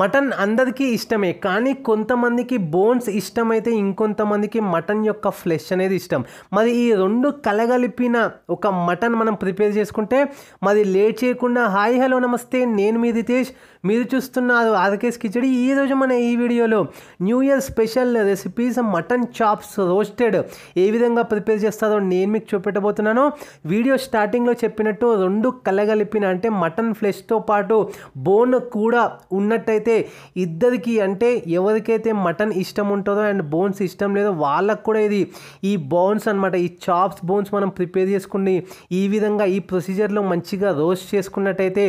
Mutton అందరికీ ఇష్టమే, కానీ కొంతమందికి బోన్స్ ఇష్టమైతే ఇంకొంతమందికి మటన్ యొక్క ఫ్లెష్ అనేది ఇష్టం. మరి ఈ రెండు కలగలిపిన ఒక మటన్ మనం ప్రిపేర్ చేసుకుంటే మరి లేట్ చేయకుండా హాయ్ హలో నమస్తే, నేను మీ రితేష్, మీరు చూస్తున్నారు ఆర్కేస్ కిచడి. ఈరోజు మన ఈ వీడియోలో new year special recipes mutton chops roasted ఏ విధంగా ప్రిపేర్ చేస్తారో నేను మీకు చూపెట్టబోతున్నాను. వీడియో స్టార్టింగ్లో చెప్పినట్టు రెండు కలగలిపిన అంటే మటన్ ఫ్లెష్తో పాటు బోన్ కూడా ఉన్నట్టయితే ఇద్దరికి అంటే ఎవరికైతే మటన్ ఇష్టం ఉంటుందో అండ్ బోన్స్ ఇష్టం లేదో వాళ్ళకు కూడా ఇది ఈ బోన్స్ అనమాట, ఈ చాప్స్ బోన్స్ మనం ప్రిపేర్ చేసుకుని ఈ విధంగా ఈ ప్రొసీజర్లో మంచిగా రోస్ట్ చేసుకున్నట్టయితే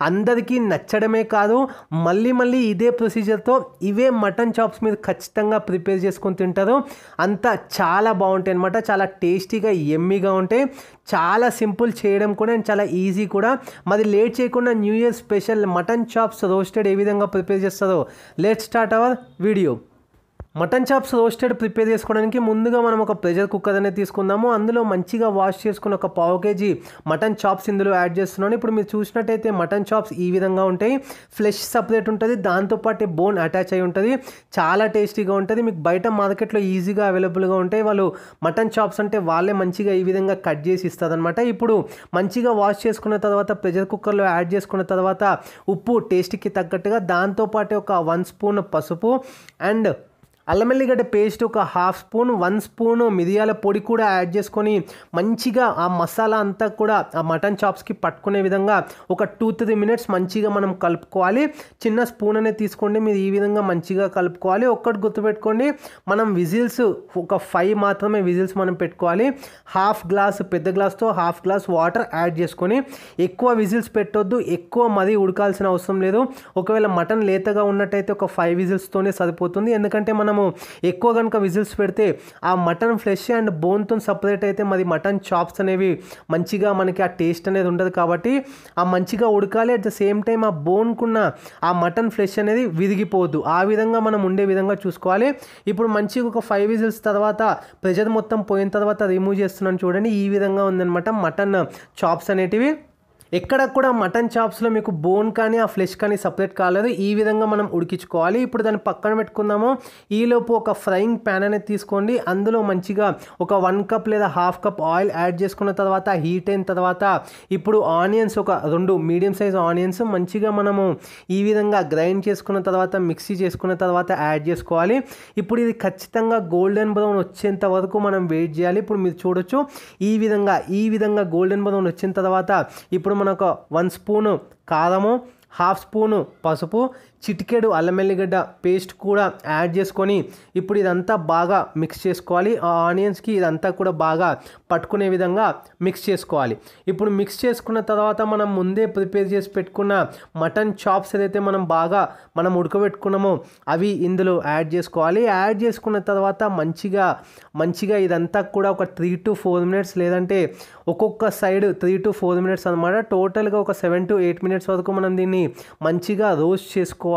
అందరికీ నచ్చడమే కాదు, మళ్ళీ మళ్ళీ ఇదే ప్రొసీజర్తో ఇవే మటన్ చాప్స్ మీరు ఖచ్చితంగా ప్రిపేర్ చేసుకొని తింటారు. అంతా చాలా బాగుంటాయి అనమాట, చాలా టేస్టీగా ఎమ్మీగా ఉంటాయి, చాలా సింపుల్ చేయడం కూడా అండ్ చాలా ఈజీ కూడా. మరి లేట్ చేయకుండా new year special mutton chops roasted ఏ విధంగా ప్రిపేర్ చేస్తారో let's start our video. Mutton chops roasted prepare చేసుకోవడానికి ముందుగా మనం ఒక ప్రెషర్ కుక్కర్ అనేది తీసుకుందాము. అందులో మంచిగా వాష్ చేసుకుని ఒక పావు కేజీ మటన్ చాప్స్ ఇందులో యాడ్ చేస్తున్నాను. ఇప్పుడు మీరు చూసినట్టయితే మటన్ చాప్స్ ఈ విధంగా ఉంటాయి, ఫ్లెష్ సపరేట్ ఉంటుంది, దాంతోపాటు బోన్ అటాచ్ అయి ఉంటుంది, చాలా టేస్టీగా ఉంటుంది. మీకు బయట మార్కెట్లో ఈజీగా అవైలబుల్గా ఉంటాయి. వాళ్ళు మటన్ చాప్స్ అంటే వాళ్ళే మంచిగా ఈ విధంగా కట్ చేసి ఇస్తారనమాట. ఇప్పుడు మంచిగా వాష్ చేసుకున్న తర్వాత ప్రెషర్ కుక్కర్లో యాడ్ చేసుకున్న తర్వాత ఉప్పు టేస్ట్కి తగ్గట్టుగా, దాంతోపాటు ఒక 1 స్పూన్ పసుపు అండ్ అల్లం వెల్లిగడ్డ పేస్ట్ ఒక 1/2 స్పూన్, 1 స్పూన్ మిరియాల పొడి కూడా యాడ్ చేసుకొని మంచిగా ఆ మసాలా అంతా కూడా ఆ మటన్ చాప్స్కి పట్టుకునే విధంగా ఒక 2-3 మినిట్స్ మంచిగా మనం కలుపుకోవాలి. చిన్న స్పూన్ అనేది తీసుకోండి, మీరు ఈ విధంగా మంచిగా కలుపుకోవాలి. ఒక్కటి గుర్తుపెట్టుకోండి, మనం విజిల్స్ ఒక 5 మాత్రమే విజిల్స్ మనం పెట్టుకోవాలి. 1/2 గ్లాస్ పెద్ద గ్లాస్తో 1/2 గ్లాస్ వాటర్ యాడ్ చేసుకొని, ఎక్కువ విజిల్స్ పెట్టొద్దు, ఎక్కువ మరీ ఉడకాల్సిన అవసరం లేదు. ఒకవేళ మటన్ లేతగా ఉన్నట్టయితే ఒక 5 విజిల్స్తోనే సరిపోతుంది. ఎందుకంటే మనము ఎక్కువ కనుక విజిల్స్ పెడితే ఆ మటన్ ఫ్లెష్ అండ్ బోన్తో సపరేట్ అయితే మరి మటన్ చాప్స్ అనేవి మంచిగా మనకి ఆ టేస్ట్ అనేది ఉండదు. కాబట్టి ఆ మంచిగా ఉడకాలి, అట్ ద సేమ్ టైం ఆ బోన్కున్న ఆ మటన్ ఫ్లెష్ అనేది విరిగిపోవద్దు, ఆ విధంగా మనం ఉండే విధంగా చూసుకోవాలి. ఇప్పుడు మంచిగా ఒక 5 విజిల్స్ తర్వాత ప్రెషర్ మొత్తం పోయిన తర్వాత రిమూవ్ చేస్తున్నాను చూడండి, ఈ విధంగా ఉందన్నమాట మటన్ చాప్స్ అనేటివి. ఎక్కడ కూడా మటన్ చాప్స్లో మీకు బోన్ కానీ ఆ ఫ్లెష్ కానీ సపరేట్ కాలేదు, ఈ విధంగా మనం ఉడికించుకోవాలి. ఇప్పుడు దాన్ని పక్కన పెట్టుకుందాము. ఈలోపు ఒక ఫ్రైయింగ్ ప్యాన్ అనేది తీసుకోండి, అందులో మంచిగా ఒక 1 కప్ లేదా 1/2 కప్ ఆయిల్ యాడ్ చేసుకున్న తర్వాత హీట్ అయిన తర్వాత ఇప్పుడు ఆనియన్స్ ఒక 2 మీడియం సైజ్ ఆనియన్స్ మంచిగా మనము ఈ విధంగా గ్రైండ్ చేసుకున్న తర్వాత మిక్సీ చేసుకున్న తర్వాత యాడ్ చేసుకోవాలి. ఇప్పుడు ఇది ఖచ్చితంగా గోల్డెన్ బ్రౌన్ వచ్చేంత వరకు మనం వెయిట్ చేయాలి. ఇప్పుడు మీరు చూడొచ్చు ఈ విధంగా గోల్డెన్ బ్రౌన్ వచ్చిన తర్వాత ఇప్పుడు మనకు 1 స్పూను కారము, 1/2 స్పూను పసుపు, చిటికెడు అల్లం వెల్లిగడ్డ పేస్ట్ కూడా యాడ్ చేసుకొని ఇప్పుడు ఇదంతా బాగా మిక్స్ చేసుకోవాలి. ఆ ఆనియన్స్కి ఇదంతా కూడా బాగా పట్టుకునే విధంగా మిక్స్ చేసుకోవాలి. ఇప్పుడు మిక్స్ చేసుకున్న తర్వాత మనం ముందే ప్రిపేర్ చేసి పెట్టుకున్న మటన్ చాప్స్ ఏదైతే మనం ఉడకబెట్టుకున్నామో అవి ఇందులో యాడ్ చేసుకోవాలి. యాడ్ చేసుకున్న తర్వాత మంచిగా ఇదంతా కూడా ఒక 3-4 మినిట్స్ లేదంటే ఒక్కొక్క సైడ్ 3-4 మినిట్స్ అనమాట, టోటల్గా ఒక 7-8 మినిట్స్ వరకు మనం దీన్ని మంచిగా రోస్ట్ చేసుకోవాలి.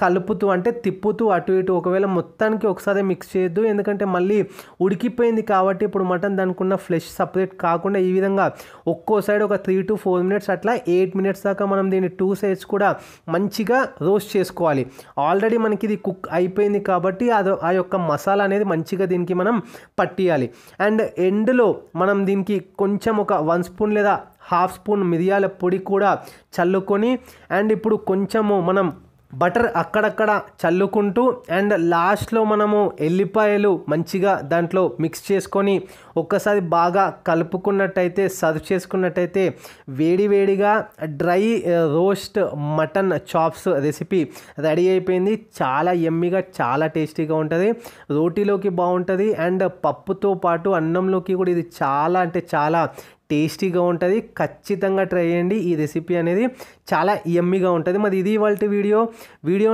కలుపుతూ అంటే తిప్పుతూ అటు ఇటు, ఒకవేళ మొత్తానికి ఒకసారి మిక్స్ చేయొద్దు, ఎందుకంటే మళ్ళీ ఉడికిపోయింది కాబట్టి ఇప్పుడు మటన్ దానికి ఉన్న ఫ్లెష్ సపరేట్ కాకుండా ఈ విధంగా ఒక్కో సైడ్ ఒక 3-4 మినిట్స్ అట్లా 8 మినిట్స్ దాకా మనం దీన్ని 2 సైడ్స్ కూడా మంచిగా రోస్ట్ చేసుకోవాలి. ఆల్రెడీ మనకి ఇది కుక్ అయిపోయింది కాబట్టి ఆ యొక్క మసాలా అనేది మంచిగా దీనికి మనం పట్టియాలి. అండ్ ఎండ్లో మనం దీనికి కొంచెం ఒక 1 స్పూన్ లేదా 1/2 స్పూన్ మిరియాల పొడి కూడా చల్లుకొని అండ్ ఇప్పుడు కొంచెము మనం బటర్ అక్కడక్కడ చల్లుకుంటూ అండ్ లాస్ట్లో మనము ఎల్లిపాయలు మంచిగా దాంట్లో మిక్స్ చేసుకొని ఒక్కసారి బాగా కలుపుకున్నట్టయితే సర్వ్ చేసుకున్నట్టయితే వేడివేడిగా dry roast mutton chops recipe ready అయిపోయింది. చాలా యమ్మీగా చాలా టేస్టీగా ఉంటుంది, రోటీలోకి బాగుంటుంది అండ్ పప్పుతో పాటు అన్నంలోకి కూడా ఇది చాలా అంటే చాలా టేస్టీగా ఉంటుంది. ఖచ్చితంగా ట్రై చేయండి, ఈ రెసిపీ అనేది చాలా యమ్మీగా ఉంటుంది. మరి ఇది ఇవాల్టి వీడియో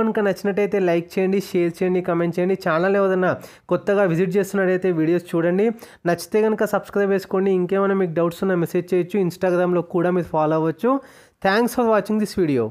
కనుక నచ్చినట్టయితే లైక్ చేయండి, షేర్ చేయండి, కామెంట్ చేయండి. ఛానల్ ఏదైనా కొత్తగా విజిట్ చేస్తున్నట్టయితే వీడియోస్ చూడండి, నచ్చితే కనుక సబ్స్క్రైబ్ చేసుకోండి. ఇంకేమైనా మీకు డౌట్స్ ఉన్నా మెసేజ్ చేయొచ్చు, ఇన్స్టాగ్రామ్లో కూడా మీరు ఫాలో అవ్వచ్చు. Thanks for watching this video.